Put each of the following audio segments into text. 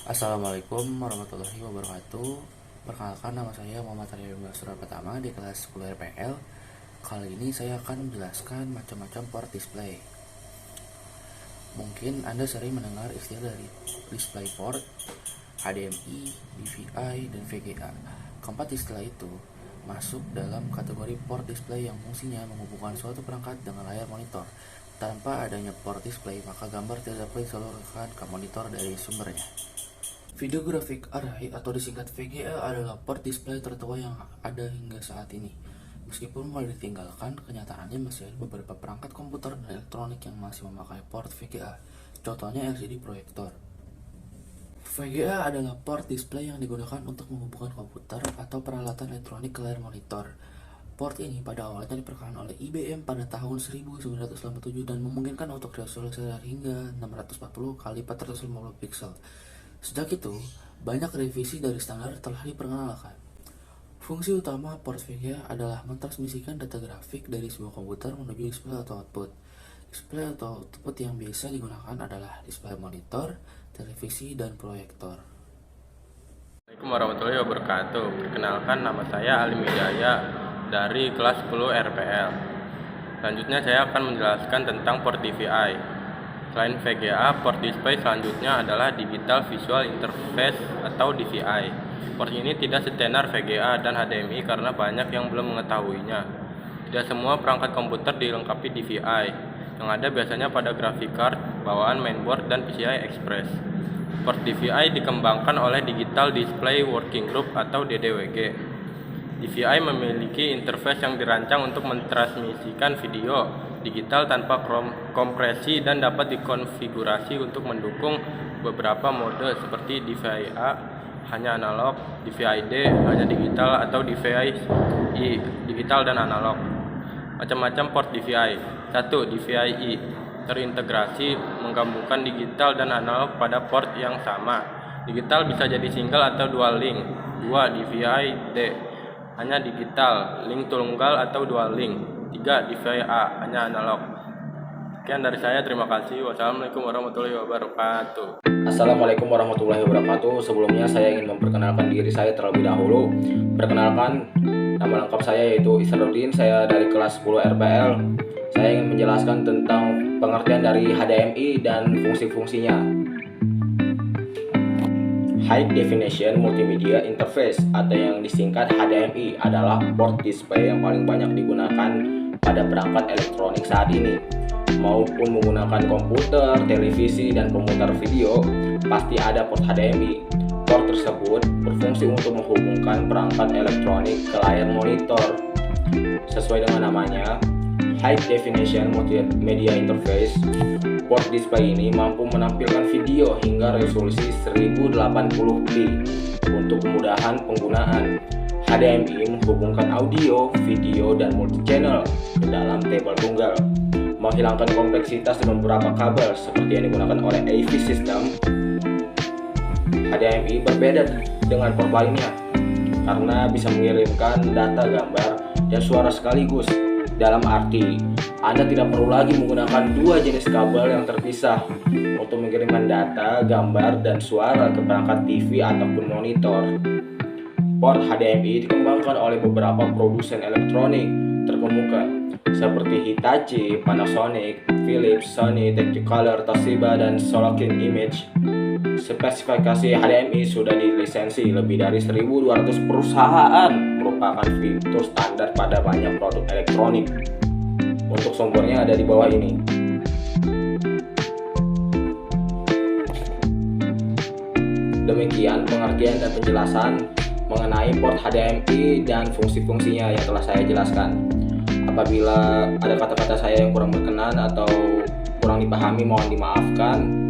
Assalamualaikum warahmatullahi wabarakatuh. Perkenalkan, nama saya Muhammad Arya Basura Pertama di kelas 10 RPL. Kali ini saya akan menjelaskan macam-macam port display. Mungkin Anda sering mendengar istilah dari display port, HDMI, DVI, dan VGA. Keempat istilah itu masuk dalam kategori port display yang fungsinya menghubungkan suatu perangkat dengan layar monitor. Tanpa adanya port display, maka gambar tidak dapat disalurkan ke monitor dari sumbernya. Video Graphic Array atau disingkat VGA adalah port display tertua yang ada hingga saat ini. Meskipun mulai ditinggalkan, kenyataannya masih ada beberapa perangkat komputer dan elektronik yang masih memakai port VGA. Contohnya LCD proyektor. VGA adalah port display yang digunakan untuk menghubungkan komputer atau peralatan elektronik ke layar monitor. Port ini pada awalnya diperkenalkan oleh IBM pada tahun 1987 dan memungkinkan untuk resolusi layar hingga 640 x 450 pixel. Sejak itu, banyak revisi dari standar telah diperkenalkan. Fungsi utama port VGA adalah mentransmisikan data grafik dari sebuah komputer menuju display atau output. Display atau output yang biasa digunakan adalah display monitor, televisi, dan proyektor. Assalamualaikum warahmatullahi wabarakatuh. Perkenalkan, nama saya Alim Hidayah dari kelas 10 RPL. Selanjutnya saya akan menjelaskan tentang port DVI. Selain VGA, port display selanjutnya adalah Digital Visual Interface atau DVI. Port ini tidak setenar VGA dan HDMI karena banyak yang belum mengetahuinya. Tidak semua perangkat komputer dilengkapi DVI. Yang ada biasanya pada graphic card, bawaan mainboard, dan PCI Express. Port DVI dikembangkan oleh Digital Display Working Group atau DDWG. DVI memiliki interface yang dirancang untuk mentransmisikan video digital tanpa kompresi dan dapat dikonfigurasi untuk mendukung beberapa mode seperti DVI-A hanya analog, DVI-D hanya digital, atau DVI-I digital dan analog. Macam-macam port DVI. 1. DVI-I terintegrasi menggabungkan digital dan analog pada port yang sama. Digital bisa jadi single atau dual link. 2. DVI-D hanya digital, link tunggal atau dual link. 3. DVI-A hanya analog. Sekian dari saya, terima kasih. Wassalamualaikum warahmatullahi wabarakatuh. Assalamualaikum warahmatullahi wabarakatuh. Sebelumnya saya ingin memperkenalkan diri saya terlebih dahulu. Perkenalkan, nama lengkap saya yaitu Isarudin. Saya dari kelas 10 RPL. Saya ingin menjelaskan tentang pengertian dari HDMI dan fungsi-fungsinya. High Definition Multimedia Interface atau yang disingkat HDMI adalah port display yang paling banyak digunakan pada perangkat elektronik saat ini. Maupun menggunakan komputer, televisi, dan pemutar video, pasti ada port HDMI. Port tersebut berfungsi untuk menghubungkan perangkat elektronik ke layar monitor. Sesuai dengan namanya, High Definition Multimedia Interface, port display ini mampu menampilkan video hingga resolusi 1080p. Untuk kemudahan penggunaan, HDMI menghubungkan audio, video, dan multi-channel ke dalam kabel tunggal, menghilangkan kompleksitas dan beberapa kabel seperti yang digunakan oleh AV System. HDMI berbeda dengan port lainnya karena bisa mengirimkan data, gambar, dan suara sekaligus. Dalam arti, Anda tidak perlu lagi menggunakan dua jenis kabel yang terpisah untuk mengirimkan data, gambar, dan suara ke perangkat TV ataupun monitor. Port HDMI dikembangkan oleh beberapa produsen elektronik terkemuka seperti Hitachi, Panasonic, Philips, Sony, Technicolor, Toshiba, dan Solokin Image. Spesifikasi HDMI sudah dilisensi lebih dari 1.200 perusahaan, merupakan fitur standar pada banyak produk elektronik. Untuk sumbernya ada di bawah ini. Demikian pengertian dan penjelasan mengenai port HDMI dan fungsi-fungsinya yang telah saya jelaskan. Apabila ada kata-kata saya yang kurang berkenan atau kurang dipahami, mohon dimaafkan.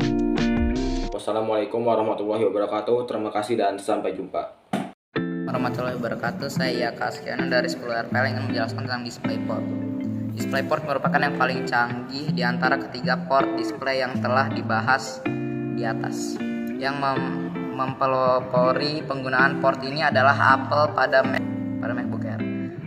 Wassalamualaikum warahmatullahi wabarakatuh. Terima kasih dan sampai jumpa. Warahmatullahi wabarakatuh. Saya Yaka Askiana dari 10 RPL ingin menjelaskan tentang DisplayPort. DisplayPort merupakan yang paling canggih di antara ketiga port display yang telah dibahas di atas. Yang mempelopori penggunaan port ini adalah Apple pada MacBook Air.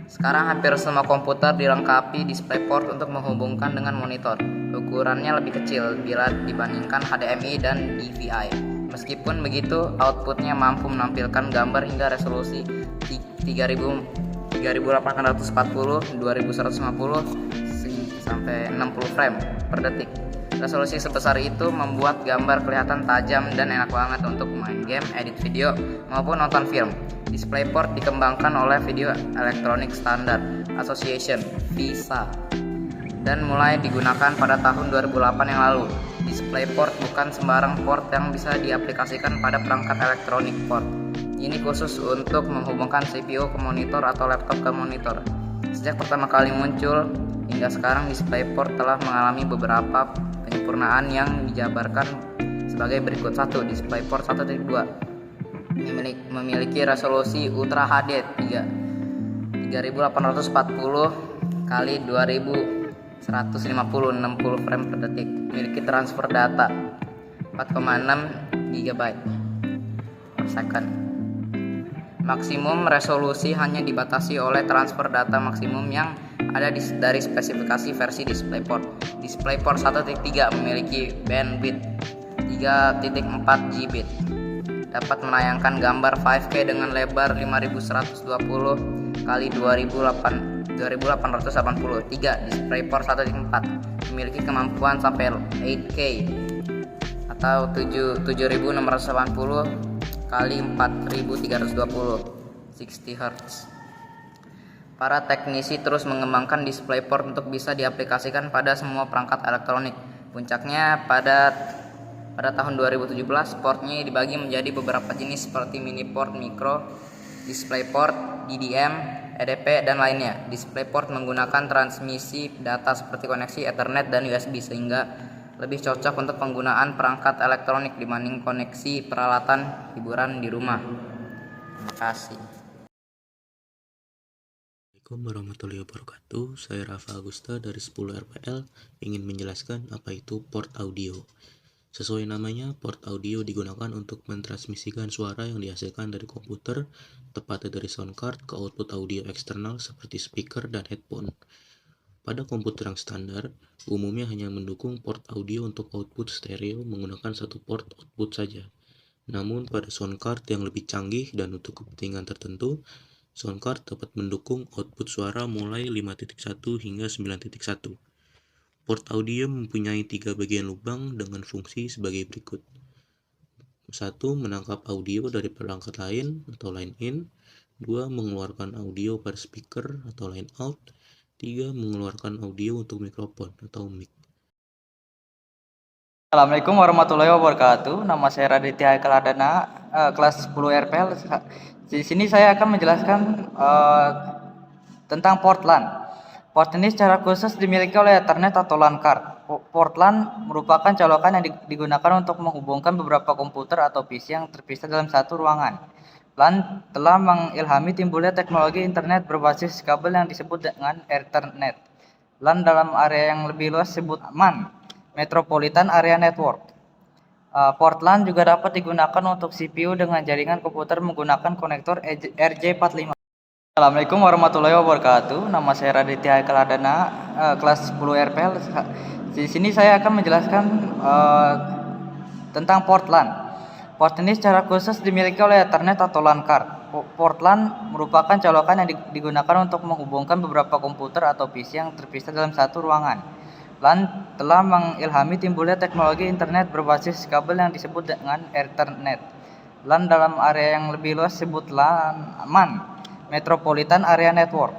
Sekarang hampir semua komputer dilengkapi DisplayPort untuk menghubungkan dengan monitor. Ukurannya lebih kecil bila dibandingkan HDMI dan DVI. Meskipun begitu, outputnya mampu menampilkan gambar hingga resolusi 3840, 2150 sampai 60 frame per detik. Resolusi sebesar itu membuat gambar kelihatan tajam dan enak banget untuk main game, edit video, maupun nonton film. DisplayPort dikembangkan oleh Video Electronic Standard Association (VISA) dan mulai digunakan pada tahun 2008 yang lalu. DisplayPort bukan sembarang port yang bisa diaplikasikan pada perangkat elektronik port. Ini khusus untuk menghubungkan CPU ke monitor atau laptop ke monitor. Sejak pertama kali muncul hingga sekarang, DisplayPort telah mengalami beberapa penyempurnaan yang dijabarkan sebagai berikut. 1. DisplayPort 1.2 memiliki resolusi Ultra HD 3840 kali 2150 60 frame per detik. Memiliki transfer data 4,6 GB per second. Maksimum resolusi hanya dibatasi oleh transfer data maksimum yang ada dari spesifikasi versi DisplayPort. DisplayPort 1.3 memiliki bandwidth 3.4 GB. Dapat menayangkan gambar 5K dengan lebar 5120 kali 2880. 3. DisplayPort 1.4 memiliki kemampuan sampai 8K atau 7680 kali 4320 60 Hz. Para teknisi terus mengembangkan DisplayPort untuk bisa diaplikasikan pada semua perangkat elektronik. Puncaknya pada tahun 2017, portnya dibagi menjadi beberapa jenis seperti mini port, micro, DisplayPort, DDM, EDP, dan lainnya. DisplayPort menggunakan transmisi data seperti koneksi Ethernet dan USB sehingga lebih cocok untuk penggunaan perangkat elektronik dibanding koneksi peralatan hiburan di rumah. Terima kasih. Assalamualaikum warahmatullahi wabarakatuh. Saya Rafa Agusta dari 10 RPL ingin menjelaskan apa itu port audio. Sesuai namanya, port audio digunakan untuk mentransmisikan suara yang dihasilkan dari komputer, tepatnya dari sound card, ke output audio eksternal seperti speaker dan headphone. Pada komputer yang standar, umumnya hanya mendukung port audio untuk output stereo menggunakan satu port output saja. Namun pada sound card yang lebih canggih dan untuk kepentingan tertentu, sound card dapat mendukung output suara mulai 5.1 hingga 9.1. Port audio mempunyai 3 bagian lubang dengan fungsi sebagai berikut. 1. Menangkap audio dari perangkat lain atau line in. 2. Mengeluarkan audio pada speaker atau line out. 3. Mengeluarkan audio untuk mikrofon atau mic. Assalamualaikum warahmatullahi wabarakatuh. Nama saya Raditya Ekaladana, kelas 10 RPL. Di sini saya akan menjelaskan tentang port LAN. Port ini secara khusus dimiliki oleh Ethernet atau LAN card. Port LAN merupakan colokan yang digunakan untuk menghubungkan beberapa komputer atau PC yang terpisah dalam satu ruangan. LAN telah mengilhami timbulnya teknologi internet berbasis kabel yang disebut dengan Ethernet. LAN dalam area yang lebih luas disebut MAN, Metropolitan Area Network. Port LAN juga dapat digunakan untuk CPU dengan jaringan komputer menggunakan konektor RJ45. Assalamualaikum warahmatullahi wabarakatuh. Nama saya Raditya Ekaladana, kelas 10 RPL. Di sini saya akan menjelaskan tentang port LAN. Port ini secara khusus dimiliki oleh Ethernet atau LAN card. Port LAN merupakan colokan yang digunakan untuk menghubungkan beberapa komputer atau PC yang terpisah dalam satu ruangan. LAN telah mengilhami timbulnya teknologi internet berbasis kabel yang disebut dengan Ethernet. LAN dalam area yang lebih luas disebut LAN MAN, Metropolitan Area Network.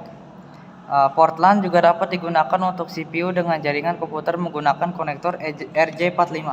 Port LAN juga dapat digunakan untuk CPU dengan jaringan komputer menggunakan konektor RJ45.